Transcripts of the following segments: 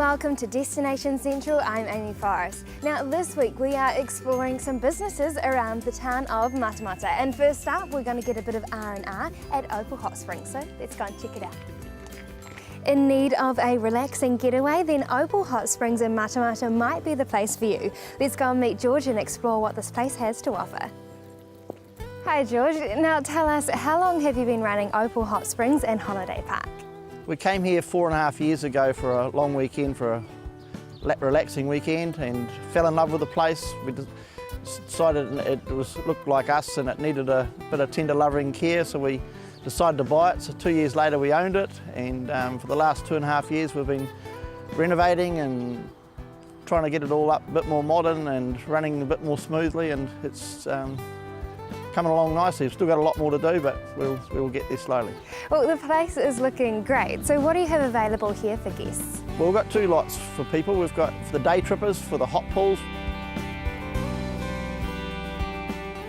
Welcome to Destination Central, I'm Amy Forrest. Now this week we are exploring some businesses around the town of Matamata, and first up we're going to get a bit of R&R at Opal Hot Springs, so let's go and check it out. In need of a relaxing getaway, then Opal Hot Springs in Matamata might be the place for you. Let's go and meet George and explore what this place has to offer. Hi George, now tell us, how long have you been running Opal Hot Springs and Holiday Park? We came here 4.5 years ago for a long weekend, for a relaxing weekend, and fell in love with the place. We decided it looked like us and it needed a bit of tender loving care, so we decided to buy it. So 2 years later we owned it, and for the last 2.5 years we've been renovating and trying to get it all up a bit more modern and running a bit more smoothly, and it's coming along nicely. We've still got a lot more to do, but we'll get there slowly. Well, the place is looking great. So what do you have available here for guests? Well, we've got two lots for people. We've got for the day trippers, for the hot pools.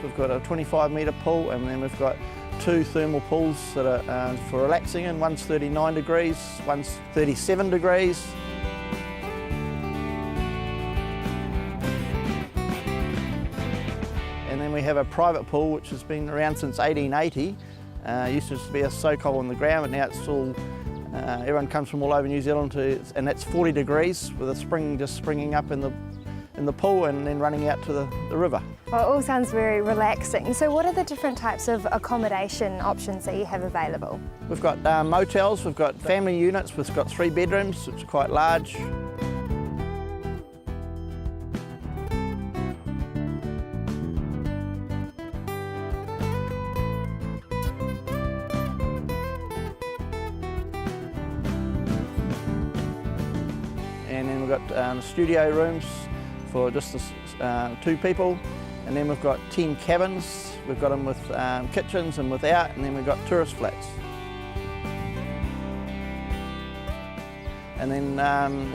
We've got a 25-metre pool, and then we've got two thermal pools that are for relaxing, and one's 39 degrees, one's 37 degrees. And then we have a private pool which has been around since 1880. Used to just be a soak hole in the ground, but now it's all, everyone comes from all over New Zealand and that's 40 degrees with a spring just springing up in the pool and then running out to the river. Well, it all sounds very relaxing. So what are the different types of accommodation options that you have available? We've got motels, we've got family units, we've got 3 bedrooms, which are quite large. And then we've got studio rooms for just 2 people, and then we've got 10 cabins. We've got them with kitchens and without, and then we've got tourist flats. And then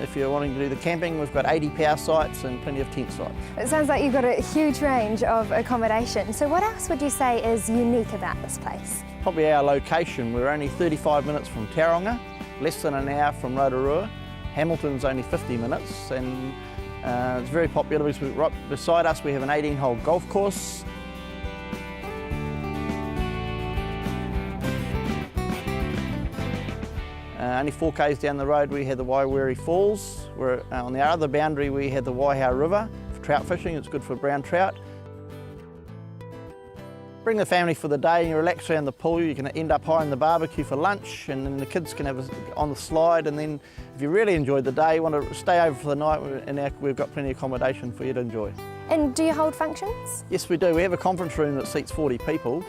if you're wanting to do the camping, we've got 80 power sites and plenty of tent sites. It sounds like you've got a huge range of accommodation. So what else would you say is unique about this place? Probably our location. We're only 35 minutes from Te Aroha, less than an hour from Rotorua. Hamilton's only 50 minutes, and it's very popular because right beside us we have an 18-hole golf course. Only 4 k's down the road we have the Waiweri Falls. We're, on the other boundary we have the Waihau River for trout fishing. It's good for brown trout. Bring the family for the day and you relax around the pool. You can end up hiring the barbecue for lunch, and then the kids can have on the slide, and then if you really enjoyed the day, you want to stay over for the night, and we've got plenty of accommodation for you to enjoy. And do you hold functions? Yes, we do. We have a conference room that seats 40 people.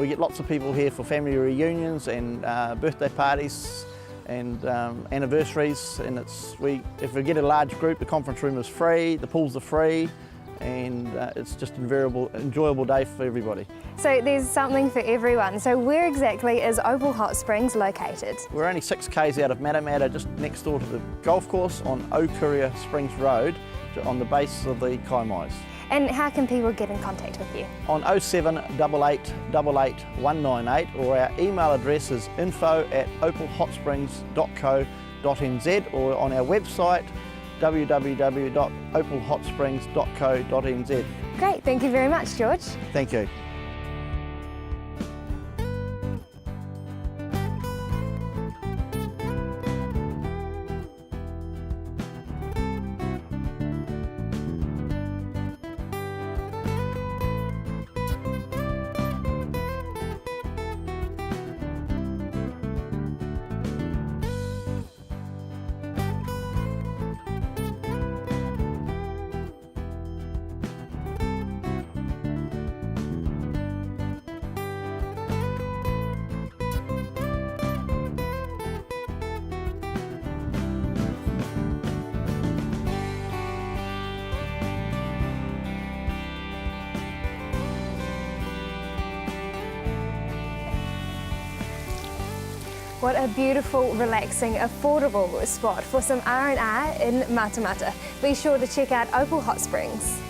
We get lots of people here for family reunions and birthday parties and anniversaries, and if we get a large group, the conference room is free, the pools are free, and it's just an enjoyable day for everybody. So there's something for everyone. So where exactly is Opal Hot Springs located? We're only 6 k's out of Matamata, just next door to the golf course on Okuria Springs Road, on the base of the Kaimais. And how can people get in contact with you? On 0788 88 198, or our email address is info@opalhotsprings.co.nz, or on our website www.opalhotsprings.co.nz. Great, thank you very much, George. Thank you. What a beautiful, relaxing, affordable spot for some R&R in Matamata. Be sure to check out Opal Hot Springs.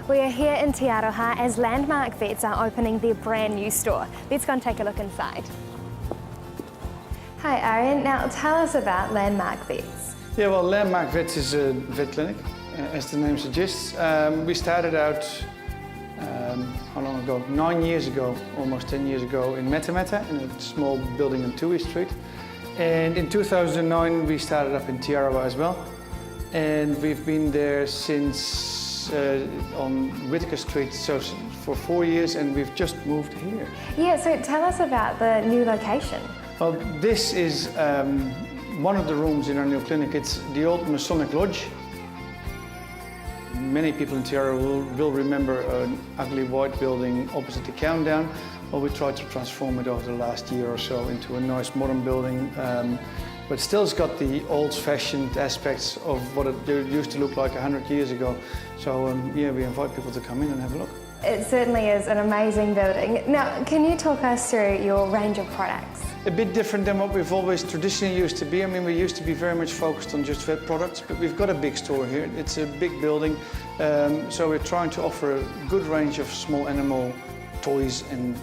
We are here in Te Aroha as Landmark Vets are opening their brand new store. Let's go and take a look inside. Hi Arian, now tell us about Landmark Vets. Yeah, well, Landmark Vets is a vet clinic, as the name suggests. We started out, how long ago? 9 years ago, almost 10 years ago, in Matamata, in a small building on Tui Street. And in 2009 we started up in Te Aroha as well. And we've been there since on Whitaker Street for 4 years, and we've just moved here. Yeah, so tell us about the new location. Well, this is one of the rooms in our new clinic. It's the old Masonic Lodge. Many people in Te Aroha will remember an ugly white building opposite the Countdown. Well, we tried to transform it over the last year or so into a nice modern building, but still it's got the old-fashioned aspects of what it used to look like 100 years ago. So yeah, we invite people to come in and have a look. It certainly is an amazing building. Now, can you talk us through your range of products? A bit different than what we've always traditionally used to be. I mean, we used to be very much focused on just vet products, but we've got a big store here. It's a big building, so we're trying to offer a good range of small animal toys and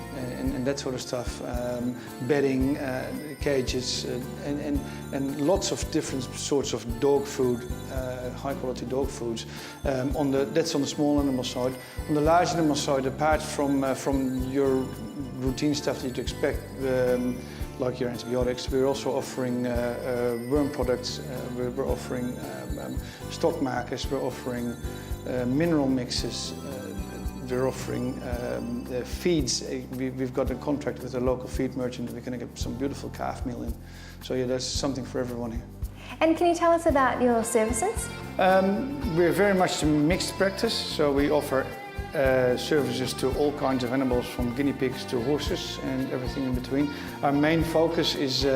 that sort of stuff, bedding, cages, and lots of different sorts of dog food, high quality dog foods. That's on the small animal side. On the large animal side, apart from your routine stuff that you'd expect, like your antibiotics, we're also offering worm products, we're offering stock markers, we're offering mineral mixes, we're offering feeds. We've got a contract with a local feed merchant. We're going to get some beautiful calf meal in. So yeah, there's something for everyone here. And can you tell us about your services? We're very much a mixed practice, so we offer services to all kinds of animals, from guinea pigs to horses and everything in between. Our main focus is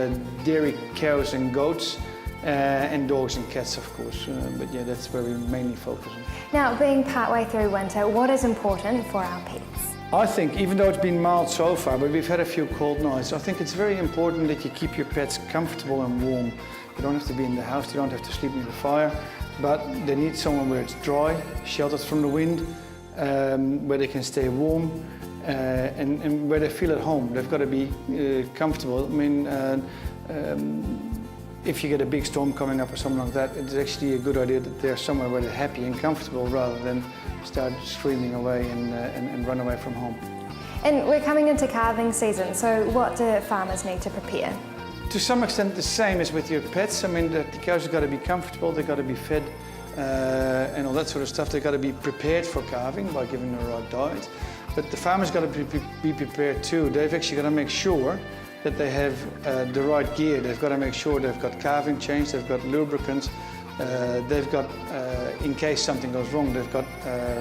dairy cows and goats, and dogs and cats, of course, but yeah, that's where we mainly focus on. Now, being partway through winter, what is important for our pets? I think, even though it's been mild so far, but we've had a few cold nights, I think it's very important that you keep your pets comfortable and warm. You don't have to be in the house, you don't have to sleep near the fire, but they need somewhere where it's dry, sheltered from the wind, where they can stay warm, and where they feel at home. They've got to be comfortable. I mean, if you get a big storm coming up or something like that, it's actually a good idea that they're somewhere where they're happy and comfortable, rather than start screaming away and run away from home. And we're coming into calving season, so what do farmers need to prepare? To some extent the same as with your pets. I mean, the cows have got to be comfortable, they've got to be fed, and all that sort of stuff. They've got to be prepared for calving by giving them the right diet. But the farmer's got to be prepared too. They've actually got to make sure that they have the right gear. They've got to make sure they've got calving chains, they've got lubricants, they've got, in case something goes wrong, they've got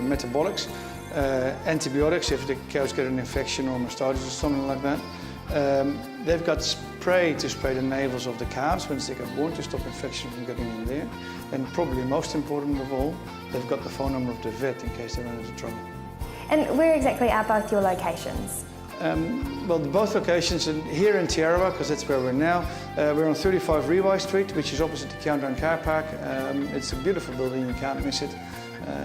metabolics, antibiotics if the cows get an infection or mastitis or something like that. They've got spray to spray the navels of the calves once they get born to stop infection from getting in there. And probably most important of all, they've got the phone number of the vet in case they run into trouble. And where exactly are both your locations? Well, both locations, and here in Te Aroha, because that's where we're now, we're on 35 Rewai Street, which is opposite the Countdown Car Park. It's a beautiful building, you can't miss it.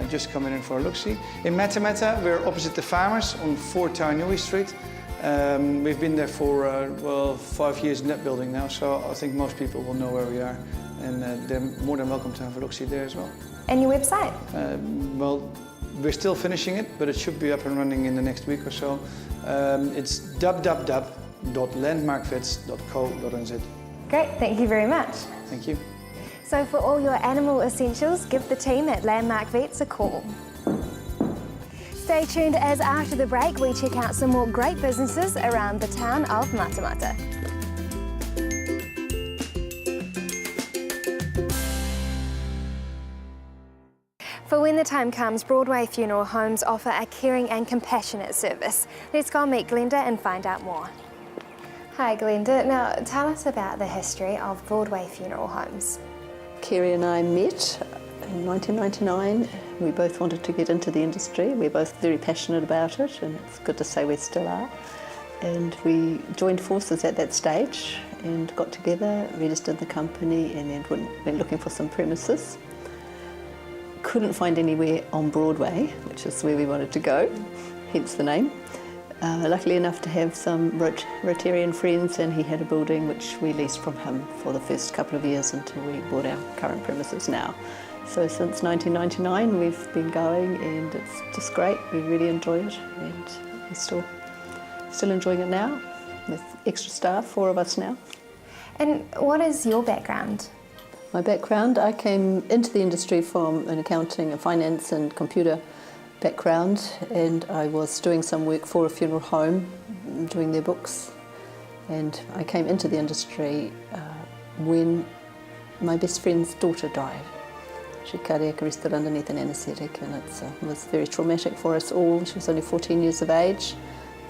Just come in for a look-see. In Matamata, we're opposite the Farmers on 4 Tainui Street. We've been there for, well, 5 years in that building now, so I think most people will know where we are, and they're more than welcome to have a look-see there as well. And your website? Well, we're still finishing it, but it should be up and running in the next week or so. It's www.landmarkvets.co.nz. Great, thank you very much. Thank you. So for all your animal essentials, give the team at Landmark Vets a call. Stay tuned as after the break we check out some more great businesses around the town of Matamata. For when the time comes, Broadway funeral homes offer a caring and compassionate service. Let's go meet Glenda and find out more. Hi Glenda, now tell us about the history of Broadway funeral homes. Kerry and I met in 1999. We both wanted to get into the industry. We're both very passionate about it, and it's good to say we still are. And we joined forces at that stage and got together, registered the company, and then went looking for some premises. couldn't find anywhere on Broadway, which is where we wanted to go, hence the name. Luckily enough to have some Rotarian friends, and he had a building which we leased from him for the first couple of years until we bought our current premises now. So since 1999 we've been going, and it's just great. We really enjoy it, and we're still enjoying it now with extra staff, 4 of us now. And what is your background? My background, I came into the industry from an accounting and finance and computer background, and I was doing some work for a funeral home, doing their books, and I came into the industry when my best friend's daughter died. She cardiac arrested underneath an anaesthetic, and it was very traumatic for us all. She was only 14 years of age,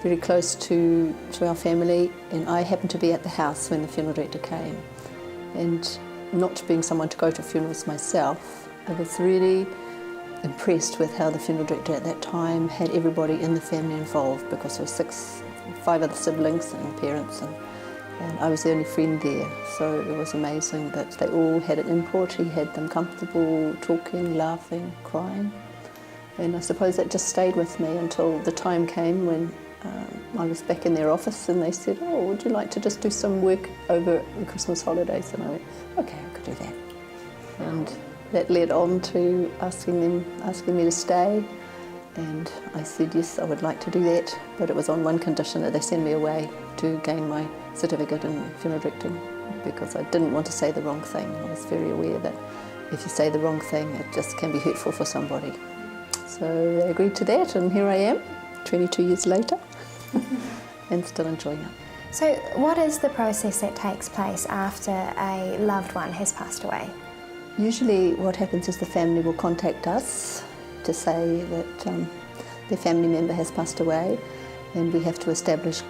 very close to our family, and I happened to be at the house when the funeral director came. And not being someone to go to funerals myself, I was really impressed with how the funeral director at that time had everybody in the family involved, because there were 5 other siblings and parents, and I was the only friend there. So it was amazing that they all had an input. He had them comfortable, talking, laughing, crying. And I suppose that just stayed with me until the time came when I was back in their office, and they said, "Oh, would you like to just do some work over the Christmas holidays?" And I went, "Okay, I could do that." And that led on to asking me to stay, and I said yes, I would like to do that, but it was on one condition, that they send me away to gain my certificate in funeral directing, because I didn't want to say the wrong thing. I was very aware that if you say the wrong thing, it just can be hurtful for somebody. So they agreed to that, and here I am, 22 years later, and still enjoying it. So what is the process that takes place after a loved one has passed away? Usually what happens is the family will contact us to say that their family member has passed away, and we have to establish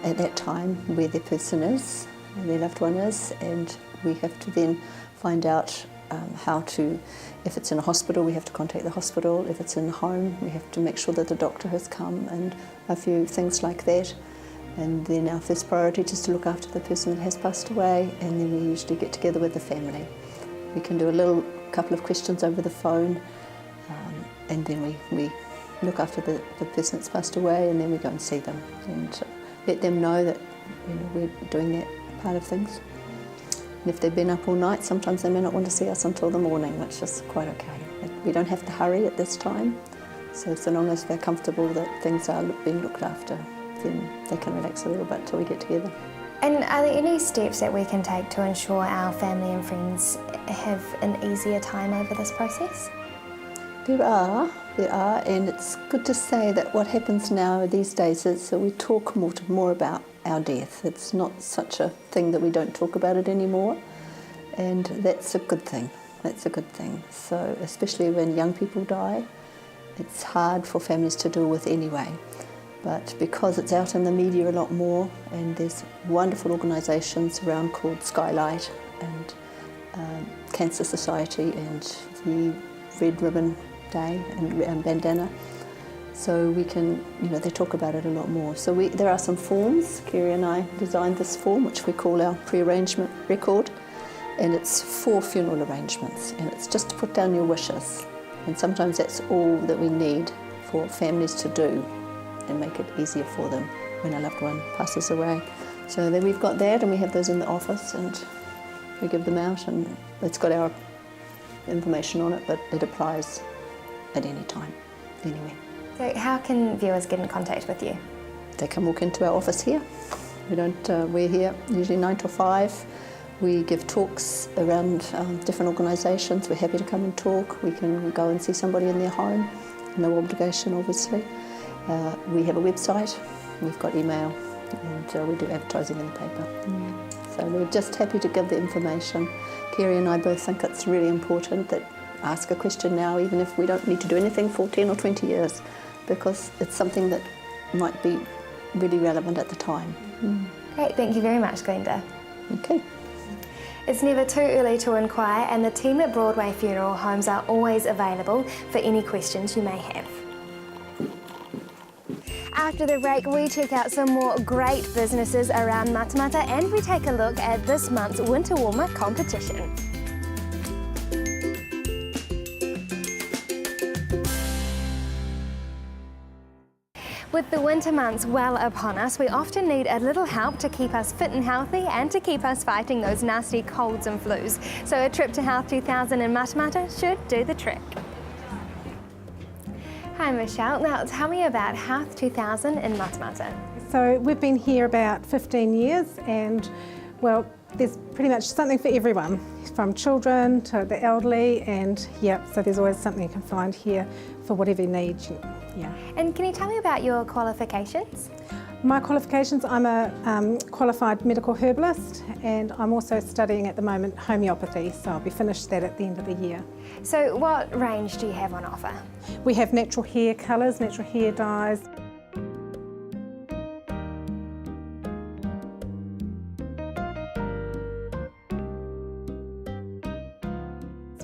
at that time where their person is, their loved one is, and we have to then find out how to, if it's in a hospital, we have to contact the hospital. If it's in a home, we have to make sure that the doctor has come, and a few things like that. And then our first priority is to look after the person that has passed away, and then we usually get together with the family. We can do a couple of questions over the phone, and then we look after the person that's passed away, and then we go and see them and let them know that we're doing that part of things. And if they've been up all night, sometimes they may not want to see us until the morning, which is quite okay. We don't have to hurry at this time, so long as they're comfortable that things are being looked after, then they can relax a little bit till we get together. And are there any steps that we can take to ensure our family and friends have an easier time over this process? There are, and it's good to say that what happens now these days is that we talk more about our death. It's not such a thing that we don't talk about it anymore, and that's a good thing. That's a good thing. So especially when young people die, it's hard for families to deal with anyway. But because it's out in the media a lot more, and there's wonderful organisations around called Skylight and Cancer Society and the Red Ribbon Day and Bandana, so we can, they talk about it a lot more. So there are some forms. Kerry and I designed this form, which we call our pre-arrangement record, and it's 4 funeral arrangements, and it's just to put down your wishes. And sometimes that's all that we need for families to do, and make it easier for them when a loved one passes away. So then we've got that, and we have those in the office, and we give them out, and it's got our information on it, but it applies at any time, anywhere. So how can viewers get in contact with you? They can walk into our office here. We're here usually 9 to 5. We give talks around different organisations. We're happy to come and talk. We can go and see somebody in their home, no obligation obviously. We have a website, we've got email, and we do advertising in the paper. So we're just happy to give the information. Kerry and I both think it's really important that ask a question now, even if we don't need to do anything for 10 or 20 years, because it's something that might be really relevant at the time. Great, thank you very much, Glenda. Okay. It's never too early to inquire, and the team at Broadway Funeral Homes are always available for any questions you may have. After the break, we check out some more great businesses around Matamata, and we take a look at this month's Winter Warmer competition. winter months well upon us, we often need a little help to keep us fit and healthy and to keep us fighting those nasty colds and flus. So a trip to Health 2000 in Matamata should do the trick. Hi Michelle, now tell me about Health 2000 in Matamata. So we've been here about 15 years and, well, there's pretty much something for everyone, from children to the elderly, and so there's always something you can find here for whatever you need. Yeah. And can you tell me about your qualifications? My qualifications, I'm a qualified medical herbalist, and I'm also studying at the moment homeopathy, so I'll be finished that at the end of the year. So what range do you have on offer? We have natural hair colours, natural hair dyes.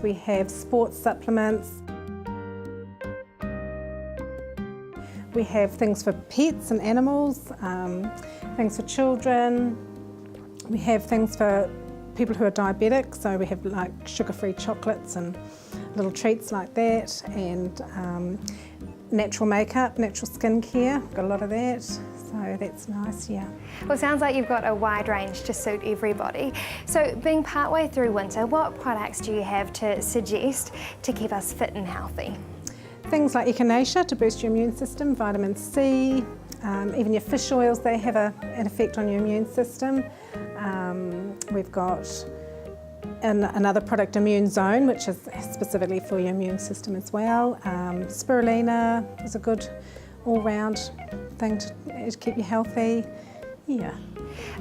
We have sports supplements. We have things for pets and animals, things for children. We have things for people who are diabetic, so we have like sugar-free chocolates and little treats like that, and natural makeup, natural skincare, got a lot of that, so that's nice, yeah. Well, it sounds like you've got a wide range to suit everybody. So being partway through winter, what products do you have to suggest to keep us fit and healthy? Things like echinacea to boost your immune system, vitamin C, even your fish oils, they have an effect on your immune system. We've got another product, Immune Zone, which is specifically for your immune system as well. Spirulina is a good all-round thing to keep you healthy. Yeah.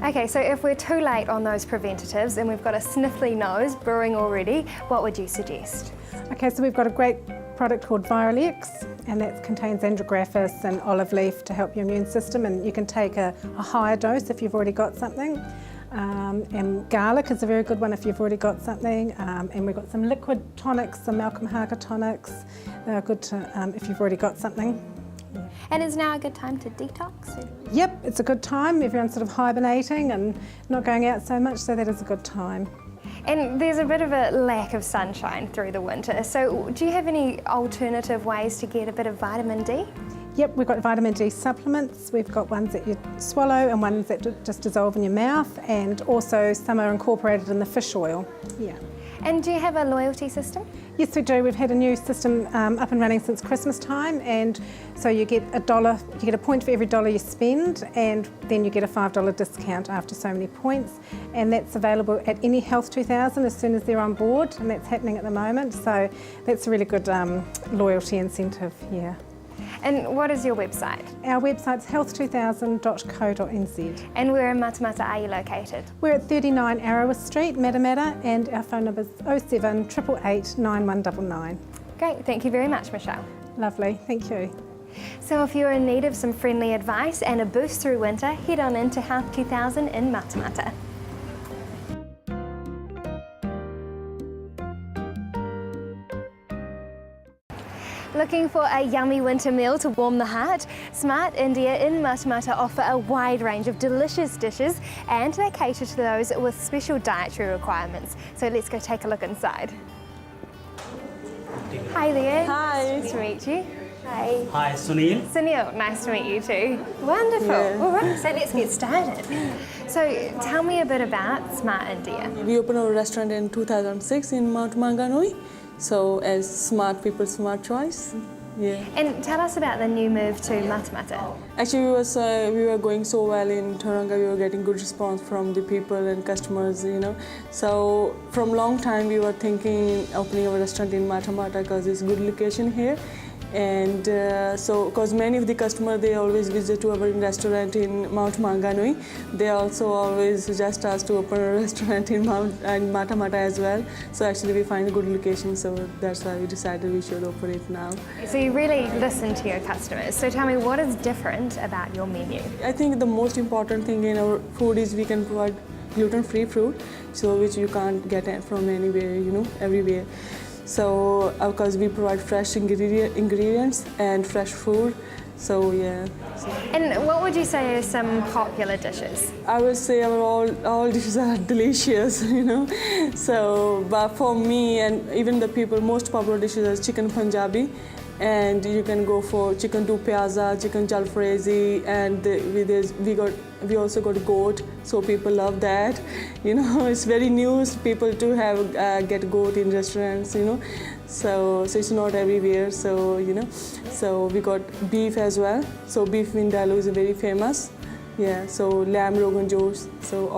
Okay, so if we're too late on those preventatives and we've got a sniffly nose brewing already, what would you suggest? Okay, so we've got a great product called Viral-X, and that contains andrographis and olive leaf to help your immune system, and you can take a higher dose if you've already got something. And garlic is a very good one if you've already got something. And we've got some liquid tonics, some Malcolm Harker tonics. They're good to, if you've already got something. Yeah. And is now a good time to detox? Yep, it's a good time. Everyone's sort of hibernating and not going out so much, so that is a good time. And there's a bit of a lack of sunshine through the winter, so do you have any alternative ways to get a bit of vitamin D? Yep, we've got vitamin D supplements. We've got ones that you swallow and ones that just dissolve in your mouth, and also some are incorporated in the fish oil. Yeah. And do you have a loyalty system? Yes, we do. We've had a new system up and running since Christmas time, and so you get $1, you get a point for every $1 you spend, and then you get a $5 discount after so many points, and that's available at any Health 2000 as soon as they're on board, and that's happening at the moment. So that's a really good loyalty incentive. Yeah. And what is your website? Our website's health2000.co.nz. And where in Matamata are you located? We're at 39 Aroha Street, Matamata, and our phone number is 07 888 9199. Great, thank you very much, Michelle. Lovely, thank you. So if you're in need of some friendly advice and a boost through winter, head on into Health 2000 in Matamata. Looking for a yummy winter meal to warm the heart? Smart India in Matamata offer a wide range of delicious dishes, and they cater to those with special dietary requirements. So let's go take a look inside. Hi there. Hi. Nice to meet you. Hi. Hi, Sunil. Sunil, nice to meet you too. Wonderful. Yeah. All right, so let's get started. So tell me a bit about Smart India. We opened our restaurant in 2006 in Mount Manganui. So as smart people, smart choice. Yeah. And tell us about the new move to Matamata. Actually, we were going so well in Tauranga. We were getting good response from the people and customers, you know. So from long time we were thinking opening our restaurant in Matamata because it's a good location here. And so, because many of the customers, they always visit to our restaurant in Mount Manganui. They also always suggest us to open a restaurant in Matamata as well. So actually we find a good location, so that's why we decided we should open it now. So you really listen to your customers. So tell me, what is different about your menu? I think the most important thing in our food is we can provide gluten-free food, so which you can't get from anywhere, you know, everywhere. So, because we provide fresh ingredients and fresh food, so yeah. And what would you say are some popular dishes? I would say all dishes are delicious, you know. So, but for me and even the people, most popular dishes are chicken Punjabi and you can go for chicken to piazza, chicken jalfrezi, and we also got goat, so people love that. You know, it's very new people to have get goat in restaurants. You know, so it's not everywhere. So you know, so we got beef as well. So beef vindaloo is very famous. Yeah, so lamb rogan josh. So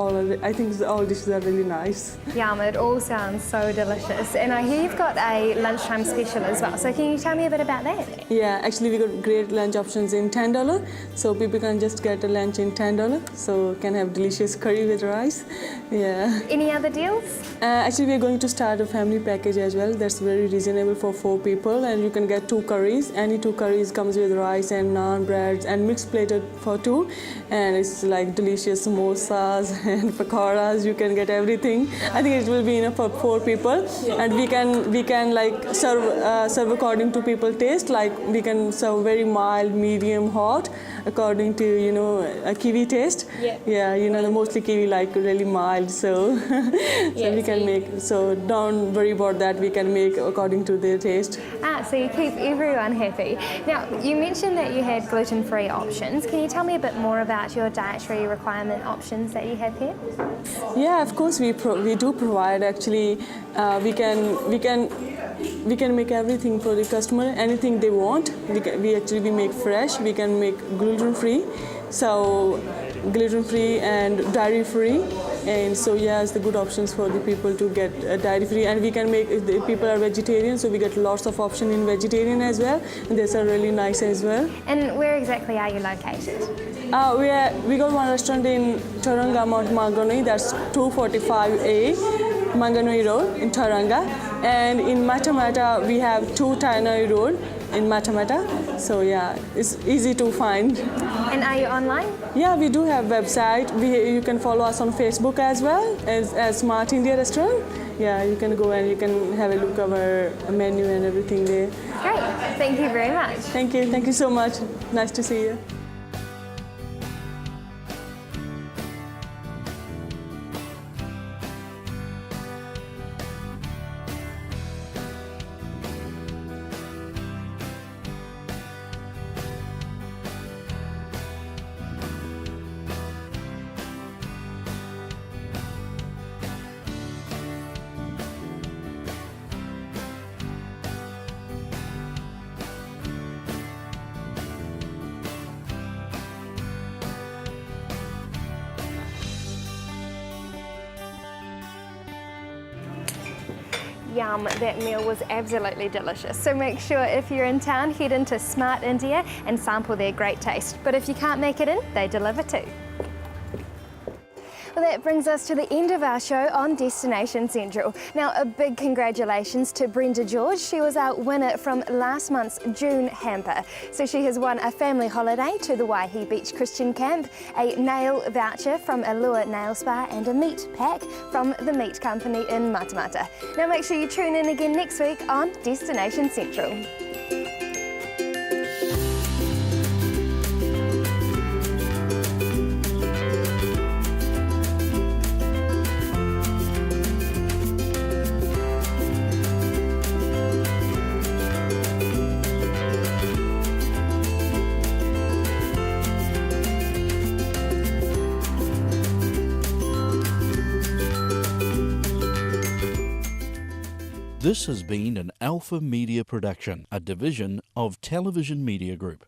I think all dishes are really nice. Yum, it all sounds so delicious. And I hear you've got a lunchtime special as well. So can you tell me a bit about that? Yeah, actually we got great lunch options in $10. So people can just get a lunch in $10. So can have delicious curry with rice. Yeah. Any other deals? Actually we're going to start a family package as well. That's very reasonable for 4 people, and you can get 2 curries. Any 2 curries comes with rice and naan, breads, and mixed plated for 2. And it's like delicious samosas and pakoras. You can get everything. I think it will be enough for 4 people, and we can like serve according to people taste. Like we can serve very mild, medium, hot, according to a kiwi taste. Yeah, the mostly kiwi like really mild. So we can make. So don't worry about that. We can make according to their taste. So you keep everyone happy. Now you mentioned that you had gluten-free options. Can you tell me a bit more about your dietary requirement options that you have here? Yeah, of course we do provide. Actually, we can make everything for the customer. Anything they want, we make fresh. We can make gluten-free, so gluten-free and dairy-free. And so yeah, it's the good options for the people to get dairy-free. And we can make, if the people are vegetarian, so we get lots of option in vegetarian as well. And these are really nice as well. And where exactly are you located? We got one restaurant in Tauranga, Mount Maunganui. That's 245A Maunganui Road in Tauranga. And in Matamata, we have 2 Tainai Road in Matamata. So yeah, it's easy to find. And are you online? Yeah, we do have website. You can follow us on Facebook as well as Smart India Restaurant. Yeah, you can go and you can have a look at our menu and everything there. Great, thank you very much. Thank you so much. Nice to see you. Yum, that meal was absolutely delicious. So make sure if you're in town, head into Smart India and sample their great taste. But if you can't make it in, they deliver too. Well, that brings us to the end of our show on Destination Central. Now, a big congratulations to Brenda George. She was our winner from last month's June hamper. So she has won a family holiday to the Waihi Beach Christian Camp, a nail voucher from Allure Nail Spa, and a meat pack from the Meat Company in Matamata. Now, make sure you tune in again next week on Destination Central. This has been an Alpha Media production, a division of Television Media Group.